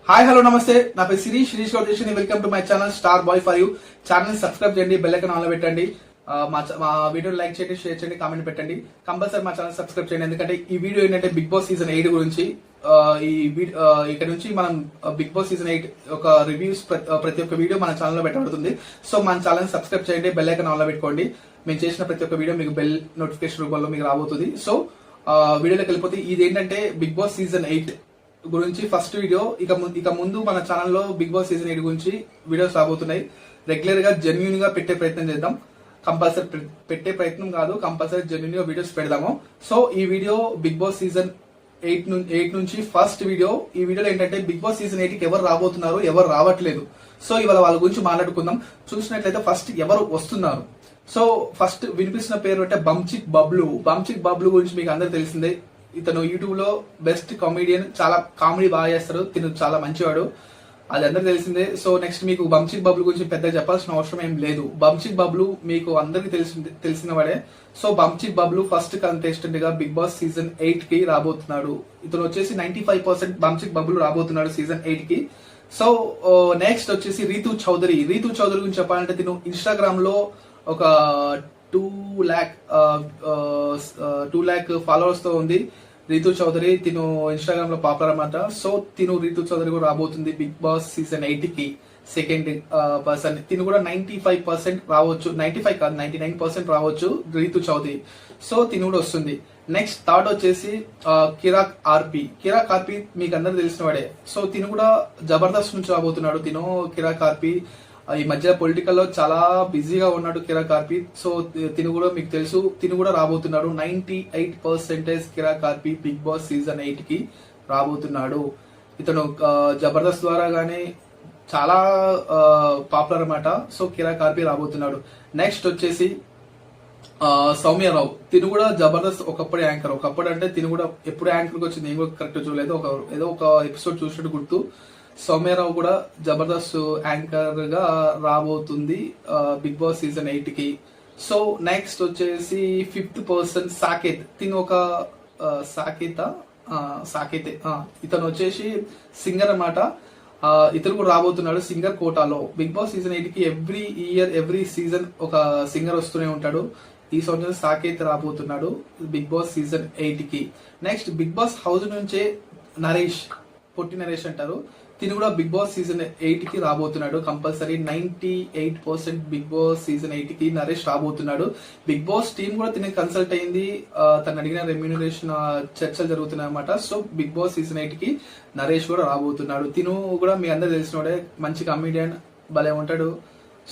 Hi hello నమస్తే, నా పేరు Shirish Goud. Welcome to my channel star boy for you. Channel subscribe చేయండి, బెల్ ఐకాన్ ఆన్ లో పెట్టండి. మా వీడియో లైక్ చేయండి, షేర్ చేయండి, కామెంట్ పెట్టండి. కంపల్సరీ మా ఛానల్ సబ్స్క్రైబ్ చేయండి. ఎందుకంటే ఈ వీడియో ఏంటంటే బిగ్ బాస్ సీజన్ 8 గురించి. ఇక్కడ నుంచి మనం బిగ్ బాస్ సీజన్ 8 ఒక రివ్యూస్ ప్రతి ఒక్క వీడియో మన ఛానల్ లో పెట్టబడుతుంది. సో మన ఛానల్ సబ్స్క్రైబ్ చేయండి, బెల్ ఐకాన్ ఆన్ లో పెట్టుకోండి. మేము చేసిన ప్రతి ఒక్క వీడియో మీకు బెల్ నోటిఫికేషన్ రూపంలో మీకు రాబోతుంది. సో వీడియోలోకి వెళ్ళిపోతే ఇది ఏంటంటే బిగ్ బాస్ సీజన్ 8 గురించి ఫస్ట్ వీడియో. ఇక ముందు మన ఛానల్లో బిగ్ బాస్ సీజన్ 8 గురించి వీడియోస్ రాబోతున్నాయి. రెగ్యులర్ గా జెన్యూన్ గా పెట్టే ప్రయత్నం చేద్దాం. కంపల్సరీ పెట్టే ప్రయత్నం కాదు, కంపల్సరీ జెన్యూన్ గా వీడియోస్ పెడదాము. సో ఈ వీడియో బిగ్ బాస్ సీజన్ 8 నుంచి ఫస్ట్ వీడియో. ఈ వీడియోలో ఏంటంటే బిగ్ బాస్ సీజన్ 8 కి ఎవరు రాబోతున్నారు, ఎవరు రావట్లేదు. సో ఇవాళ వాళ్ళ గురించి మాట్లాడుకుందాం. చూసినట్లయితే ఫస్ట్ ఎవరు వస్తున్నారు. సో ఫస్ట్ వినిపిస్తున్న పేరు అంటే బంచిక్ బబ్లు గురించి మీకు అందరు తెలిసిందే. ఇతను యూట్యూబ్ లో బెస్ట్ కామెడియన్, చాలా కామెడీ బాగా చేస్తారు. తిను చాలా మంచివాడు, అది అందరు తెలిసిందే. సో నెక్స్ట్ మీకు బంచిక్ బబ్లు గురించి పెద్దగా చెప్పాల్సిన అవసరం ఏం లేదు. బంచిక్ బబ్లు మీకు అందరికి తెలిసిన వాడే. సో బంచిక్ బబ్లు ఫస్ట్ కంటెస్టెంట్ గా బిగ్ బాస్ సీజన్ 8 కి రాబోతున్నాడు. ఇతను వచ్చేసి 95% బంచిక్ బబ్లు రాబోతున్నాడు సీజన్ 8 కి. సో నెక్స్ట్ వచ్చేసి రీతు చౌదరి గురించి చెప్పాలంటే తిను ఇన్స్టాగ్రామ్ లో ఒక 2 lakh ఫాలోవర్స్ తో ఉంది రీతు చౌదరి. తిను ఇన్స్టాగ్రామ్ లో పాపులర్ అన్నమాట. సో రీతు చౌదరి కూడా రాబోతుంది బిగ్ బాస్ సీజన్ 8 కి సెకండ్ పర్సన్. తిను కూడా 95% రావచ్చు, 95 కాదు 99% రావచ్చు రీతు చౌదరి. సో తిను కూడా వస్తుంది. నెక్స్ట్ థర్డ్ వచ్చేసి కిరాక్ ఆర్పి మీకు అందరు తెలిసిన వాడే. సో తిను కూడా జబర్దస్త్ నుంచి రాబోతున్నాడు. కిరాక్ ఆర్పి ఈ మధ్య పొలిటికల్ లో చాలా బిజీగా ఉన్నాడు కిరాక్ ఆర్పి. సో తిను కూడా మీకు తెలుసు, తిను కూడా రాబోతున్నాడు. 98% కిరాక్ ఆర్పి బిగ్ బాస్ సీజన్ 8 కి రాబోతున్నాడు. ఇతను జబర్దస్త్ ద్వారా గానీ చాలా పాపులర్ అన్నమాట. సో కిరాక్ ఆర్పి రాబోతున్నాడు. నెక్స్ట్ వచ్చేసి సౌమ్యరావు. తిను కూడా జబర్దస్త్ ఒకప్పుడు యాంకర్. ఒకప్పుడు అంటే తిను కూడా ఎప్పుడు యాంకర్ కి వచ్చింది నేను కూడా కరెక్ట్ చూడలేదు, ఏదో ఒక ఎపిసోడ్ చూసినట్టు గుర్తు. సౌమ్యరావు కూడా జబర్దస్త్ యాంకర్ గా రాబోతుంది బిగ్ బాస్ సీజన్ 8 కి. సో నెక్స్ట్ వచ్చేసి 5th పర్సన్ సాకేత్. తిను ఒక సాకేతే ఇతను వచ్చేసి సింగర్ అన్నమాట. ఇతను కూడా రాబోతున్నాడు సింగర్ కోటాలో. బిగ్ బాస్ సీజన్ 8 కి ఎవ్రీ సీజన్ ఒక సింగర్ వస్తూనే ఉంటాడు. ఈ సంవత్సరం సాకేత్ రాబోతున్నాడు బిగ్ బాస్ సీజన్ 8 కి. నెక్స్ట్ బిగ్ బాస్ హౌస్ నుంచే పొట్టి నరేష్ అంటారు. తిను కూడా బిగ్ బాస్ సీజన్ 8 కి రాబోతున్నాడు. కంపల్సరీ 98% బిగ్ బాస్ సీజన్ 8 కి నరేష్ రాబోతున్నాడు. బిగ్ బాస్ టీమ్ కూడా తిని కన్సల్ట్ అయింది. తను అడిగిన రెమ్యూనరేషన్ చర్చలు జరుగుతున్నాయి అన్నమాట. సో బిగ్ బాస్ సీజన్ 8 కి నరేష్ కూడా రాబోతున్నాడు. తిను కూడా మీ అందరు తెలిసినోడే, మంచి కామెడియన్, భలే ఉంటాడు.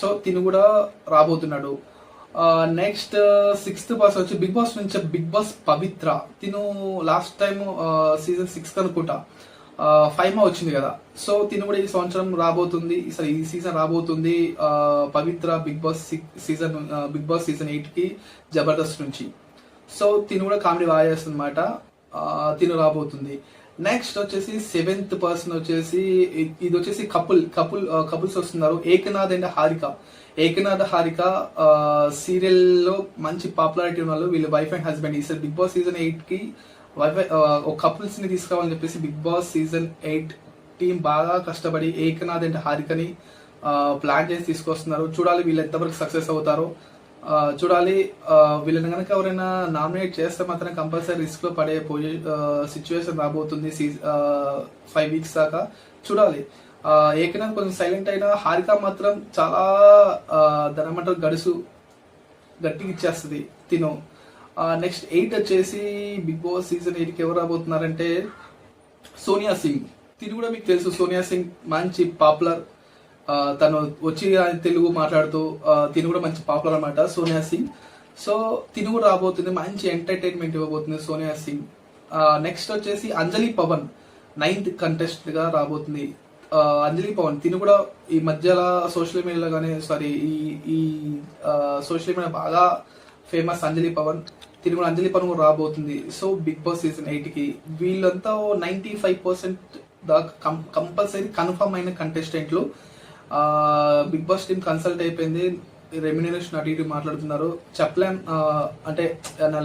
సో తిను కూడా రాబోతున్నాడు. నెక్స్ట్ 6th పర్సన్ వచ్చి బిగ్ బాస్ నుంచి బిగ్ బాస్ పవిత్ర. తిను లాస్ట్ టైం సీజన్ 6 అనుకుంటా 5 వచ్చింది కదా. సో తిను కూడా ఈ సంవత్సరం రాబోతుంది, ఈ సీజన్ రాబోతుంది పవిత్ర బిగ్ బాస్ సీజన్ 8 కి జబర్దస్త్ నుంచి. సో తిను కూడా కామెడీ బాగా చేస్తుంది అనమాట. తిను రాబోతుంది. నెక్స్ట్ వచ్చేసి 7th పర్సన్ వచ్చేసి ఇది వచ్చేసి కపుల్స్ వస్తున్నారు. ఏకనాథ్ అండ్ హారిక సీరియల్ లో మంచి పాపులారిటీ ఉన్న వాళ్ళు. వీళ్ళు వైఫ్ అండ్ హస్బెండ్. ఈసారి బిగ్ బాస్ సీజన్ 8 కి ఒక కపుల్స్ ని తీసుకురావాలని చెప్పేసి బిగ్ బాస్ సీజన్ 8 టీం బాగా కష్టపడి ఏకనాథ్ అండ్ హారికని ప్లాన్ చేసి తీసుకొస్తున్నారు. చూడాలి వీళ్ళు ఎంతవరకు సక్సెస్ అవుతారో చూడాలి. వీళ్ళని కనుక ఎవరైనా నామినేట్ చేస్తే మాత్రం కంపల్సరీ రిస్క్ లో పడే సిచ్యువేషన్ రాబోతుంది 5 weeks దాకా. చూడాలి. ఏకనాథ్ కొంచెం సైలెంట్ అయినా హారిక మాత్రం చాలా దాని గడుసు గట్టిగా ఇచ్చేస్తుంది తిను. నెక్స్ట్ 8 వచ్చేసి బిగ్ బాస్ సీజన్ 8 కి ఎవరు రాబోతున్నారంటే సోనియా సింగ్. తిను కూడా మీకు తెలుసు, సోనియా సింగ్ మంచి పాపులర్. తను వచ్చి తెలుగు మాట్లాడుతూ తిను కూడా మంచి పాపులర్ అన్నమాట సోనియా సింగ్. సో తిను కూడా రాబోతుంది, మంచి ఎంటర్టైన్మెంట్ ఇవ్వబోతుంది సోనియా సింగ్. నెక్స్ట్ వచ్చేసి అంజలి పవన్ 9th కంటెస్ట్ గా రాబోతుంది. అంజలి పవన్ తిను కూడా ఈ మధ్యలో సోషల్ మీడియాలో కానీ ఈ సోషల్ మీడియా బాగా ఫేమస్ అంజలి పవన్. తిను కూడా అంజలి పవన్ కూడా రాబోతుంది. సో బిగ్ బాస్ సీజన్ 8 కి వీళ్ళంతా 95% దాకా కంపల్సరీ కన్ఫర్మ్ అయిన కంటెస్టెంట్లు. బిగ్ బాస్ టీమ్ కన్సల్ట్ అయిపోయింది, రెమ్యూనరేషన్ అటు ఇటు మాట్లాడుతున్నారు. చెప్పలేం, అంటే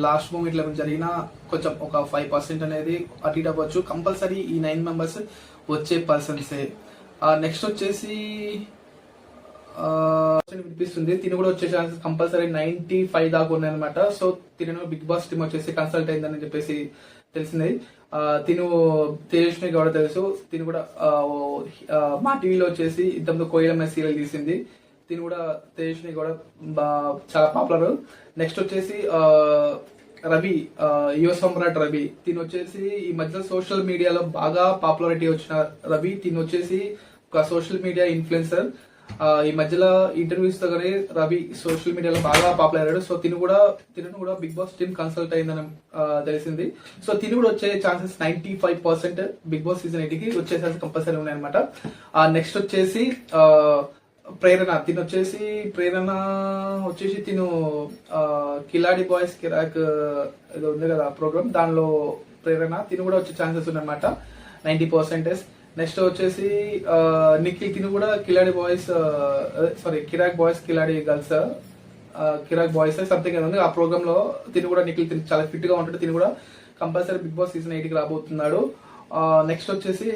లాస్ట్ మూమెంట్ లో జరిగిన కొంచెం ఒక 5% అనేది అటు ఇటు అవ్వచ్చు. కంపల్సరీ ఈ 9 members వచ్చే పర్సన్సే. నెక్స్ట్ వచ్చేసి వినిపిస్తుంది, తిను కూడా వచ్చే ఛాన్సెస్ కంపల్సరీ 95 దాకా ఉన్నాయి అనమాట. సో తిను బిగ్ బాస్ టీమ్ వచ్చేసి కన్సల్ట్ అయిందని చెప్పేసి తెలిసింది. తిను తేజస్విని కూడా తెలుసు, తిను కూడా మా టీవీలో వచ్చేసి ఇంతకుముందు కోయిలమ్మ సీరియల్ తీసింది. తిను కూడా తేజస్విని కూడా చాలా పాపులర్. నెక్స్ట్ వచ్చేసి రవి, యువ సమ్రాట్ రవి, తిను వచ్చేసి ఈ మధ్య సోషల్ మీడియాలో బాగా పాపులారిటీ వచ్చిన రవి. తిను వచ్చేసి ఒక సోషల్ మీడియా ఇన్ఫ్లుయెన్సర్. ఈ మధ్యలో ఇంటర్వ్యూస్ తో కానీ రవి సోషల్ మీడియాలో బాగా పాపులర్ అయ్యాడు. సో తిను కూడా బిగ్ బాస్ టీమ్ కన్సల్ట్ అయిందని తెలిసింది. సో తిను కూడా వచ్చే ఛాన్సెస్ 95% బిగ్ బాస్ సీజన్ 8 కి వచ్చే ఛాన్సెస్ కంపల్సరీ ఉన్నాయన్నమాట. నెక్స్ట్ వచ్చేసి ప్రేరణ, తిను వచ్చేసి తిను కిలాడి బాయ్స్ కిరాక్ ఏదో ఉంది కదా ప్రోగ్రామ్, దానిలో ప్రేరణ తిను కూడా వచ్చే ఛాన్సెస్ ఉన్నాయన్నమాట 90%. నెక్స్ట్ వచ్చేసి నిఖిల్, తిను కూడా Khiladi boys Kirrak boys Khiladi girls Kirrak boys something ఉంది ఆ ప్రోగ్రామ్ లో. తిను కూడా నిఖిల్ చాలా ఫిట్ గా ఉంటాడు. తిను కూడా కంపల్సరీ బిగ్ బాస్ సీజన్ 8 కి రాబోతున్నాడు. నెక్స్ట్ వచ్చేసి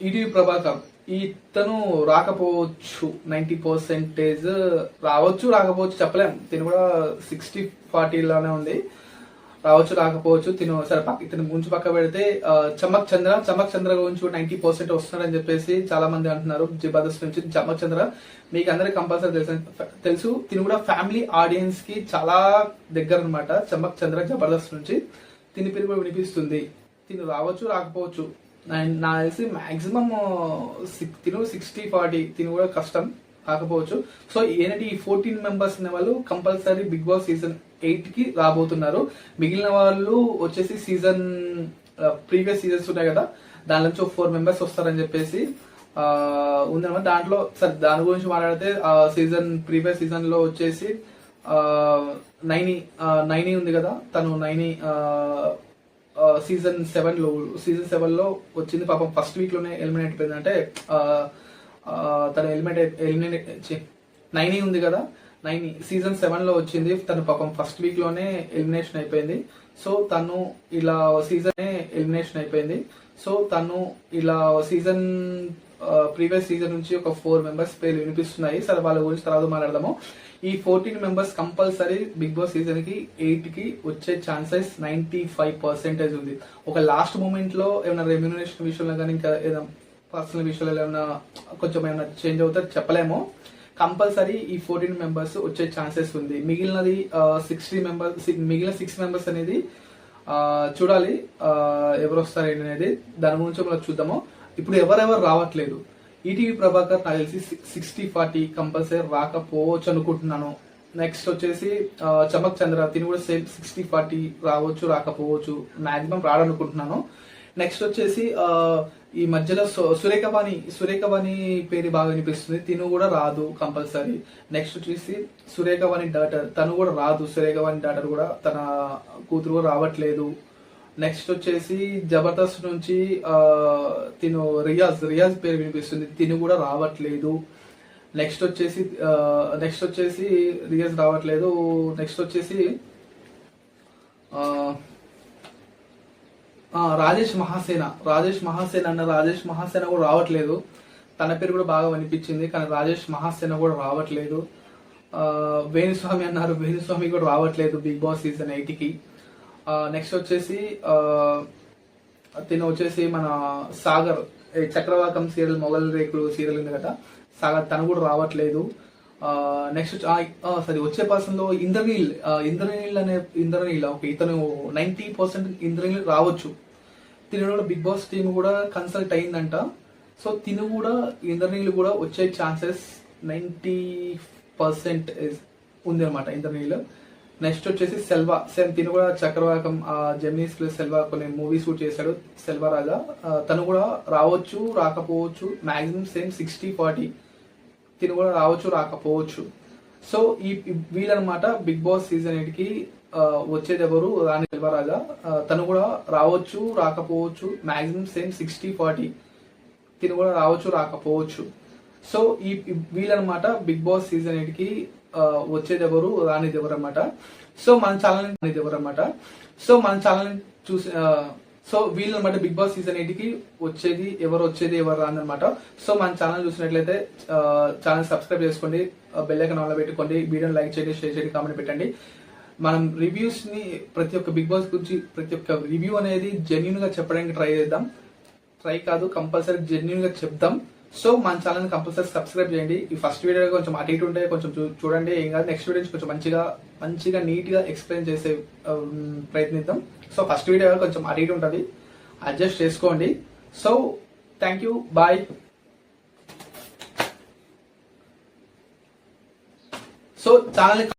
ఈటీవీ ప్రభాకర్, ఇతను రాకపోవచ్చు 90%, రాకపోవచ్చు చెప్పలేం. తిను కూడా 60-40 లానే ఉంది, రావచ్చు రాకపోవచ్చు. ఇతను గురించి పక్క పెడితే చమక్ చంద్ర గురించి 90% వస్తున్నాడని చెప్పేసి చాలా మంది అంటున్నారు జబర్దస్త్ నుంచి. చమక్ చంద్ర మీకు అందరికి కంపల్సరీ తెలుసు. తిను కూడా ఫ్యామిలీ ఆడియన్స్ కి చాలా దగ్గర అనమాట. చమక్ చంద్ర జబర్దస్త్ నుంచి తిని పేరు కూడా వినిపిస్తుంది. తిను రావచ్చు రాకపోవచ్చు, నాకు తెలిసి మాక్సిమం తిను 60-40, తిను కూడా కష్టం కాకపోవచ్చు. సో ఏంటంటే ఈ 14 మెంబర్స్ ఉన్న వాళ్ళు కంపల్సరీ బిగ్ బాస్ సీజన్ 8 కి రాబోతున్నారు. మిగిలిన వాళ్ళు వచ్చేసి ప్రీవియస్ సీజన్స్ ఉన్నాయి కదా, దాని నుంచి 4 మెంబర్స్ వస్తారని చెప్పేసి ఉందన్నమాట. దాంట్లో దాని గురించి మాట్లాడితే ప్రీవియస్ సీజన్ లో వచ్చేసి నైని ఉంది కదా, తను నైని సీజన్ 7 లో వచ్చింది. పాపం ఫస్ట్ వీక్ లోనే ఎలిమినేట్ అయిపోయింది. అంటే తను నైని ఉంది కదా, నైని సీజన్ 7 లో వచ్చింది. తను పాపం ఫస్ట్ వీక్ లోనే ఎలిమినేషన్ అయిపోయింది. సో తను ఇలా ఎలిమినేషన్ అయిపోయింది. సో తను ఇలా ప్రీవియస్ సీజన్ నుంచి ఒక 4 మెంబర్స్ పేర్లు వినిపిస్తున్నాయి. సరే వాళ్ళ గురించి తర్వాత మాట్లాడదాము. ఈ 14 members compulsory big boss season 8 కి వచ్చే ఛాన్సెస్ 95% ఉంది. ఒక లాస్ట్ మూమెంట్ లో ఏమైనా రెమ్యూనరేషన్ విషయంలో కానీ ఇంకా ఏదైనా పర్సనల్ విషయంలో ఏమైనా కొంచెం ఏమైనా చేంజ్ అవుతారు చెప్పలేము. కంపల్సరీ ఈ 14 మెంబర్స్ వచ్చే ఛాన్సెస్ ఉంది. మిగిలిన 6 మెంబర్స్ అనేది చూడాలి ఎవరు వస్తారు అనేది, దాని గురించి మనం చూద్దాము. ఇప్పుడు ఎవరెవరు రావట్లేదు, ఈటీవీ ప్రభాకర్ నాకు తెలిసి 60-40 కంపల్సరీ రాకపోవచ్చు అనుకుంటున్నాను. నెక్స్ట్ వచ్చేసి చమక్ చంద్ర, తిని కూడా సేమ్ 60-40 రావచ్చు రాకపోవచ్చు, మాక్సిమం రాడనుకుంటున్నాను. నెక్స్ట్ వచ్చేసి ఈ మధ్యలో సురేఖవాణి పేరు బాగా వినిపిస్తుంది, తిను కూడా రాదు కంపల్సరీ. నెక్స్ట్ వచ్చేసి సురేఖవాణి డాటర్, తను కూడా రాదు. సురేఖవాణి డాటర్ కూడా తన కూతురు కూడా రావట్లేదు. నెక్స్ట్ వచ్చేసి జబర్దస్త్ నుంచి తిను రియాజ్ పేరు వినిపిస్తుంది, తిను కూడా రావట్లేదు. నెక్స్ట్ వచ్చేసి రియాజ్ రావట్లేదు. నెక్స్ట్ వచ్చేసి రాజేష్ మహాసేన కూడా రావట్లేదు. తన పేరు కూడా బాగా వినిపించింది కానీ రాజేష్ మహాసేన కూడా రావట్లేదు. వేణుస్వామి అన్నారు, వేణుస్వామి కూడా రావట్లేదు బిగ్ బాస్ సీజన్ 8 కి. నెక్స్ట్ వచ్చేసి మన సాగర్, చక్రవాకం సీరియల్ మొగల్ రేకులు సీరియల్ ఉంది కదా, సాగర్ తను కూడా రావట్లేదు. నెక్స్ట్ వచ్చే పర్సన్ లో ఇంద్రనీల్ ఓకే, ఇతను 90% ఇంద్రనీల్ రావచ్చు. తిను కూడా బిగ్ బాస్ టీమ్ కూడా కన్సల్ట్ అయిందంట. సో తిను కూడా ఇంద్రనీల్ కూడా వచ్చే ఛాన్సెస్ 90% ఉంది అనమాట ఇంద్రనీల్. నెక్స్ట్ వచ్చేసి తిను కూడా చక్రవాకం జెమినీస్ సెల్వా కొన్ని మూవీస్ షూట్ చేశాడు, సెల్వా రాజా, తను కూడా రావచ్చు రాకపోవచ్చు, మాక్సిమం సేమ్ 60-40, తిను కూడా రావచ్చు రాకపోవచ్చు. సో వీళ్ళనమాట బిగ్ బాస్ సీజన్ 8 కి వచ్చేది ఎవరు, రాణి సెల్వరాజా, తను కూడా రావచ్చు రాకపోవచ్చు, మాక్సిమం సేమ్ 60-40, తిను కూడా రావచ్చు రాకపోవచ్చు. సో వీళ్ళనమాట బిగ్ బాస్ సీజన్ 8 కి వచ్చేది ఎవరు, రానిది ఎవరు అనమాట. సో మన ఛానల్ చూసి సో వీళ్ళు అనమాట బిగ్ బాస్ సీజన్ 8 కి వచ్చేది ఎవరు రాదనమాట. సో మన ఛానల్ చూసినట్లయితే ఛానల్ సబ్స్క్రైబ్ చేసుకోండి, బెల్ ఐకాన్ ఆన్ లో పెట్టుకోండి, వీడియోని లైక్ చేయండి, షేర్ చేయండి, కామెంట్ పెట్టండి. మనం రివ్యూస్ ని ప్రతి ఒక్క బిగ్ బాస్ గురించి ప్రతి ఒక్క రివ్యూ అనేది జెన్యున్ గా చెప్పడానికి ట్రై చేద్దాం. ట్రై కాదు, కంపల్సరీ జెన్యున్ గా చెప్దాం. సో మన ఛానల్ కంపల్సరీ సబ్స్క్రైబ్ చేయండి. ఈ ఫస్ట్ వీడియో కొంచెం అటు ఇటు ఉంటే కొంచెం చూడండి, ఏం కాదు. నెక్స్ట్ వీడియో కొంచెం మంచిగా నీట్ గా ఎక్స్ప్లెయిన్ చేసే ప్రయత్నిద్దాం. సో ఫస్ట్ వీడియో కొంచెం అటు ఇటు ఉంటుంది, అడ్జస్ట్ చేసుకోండి. So thank you, bye. So channel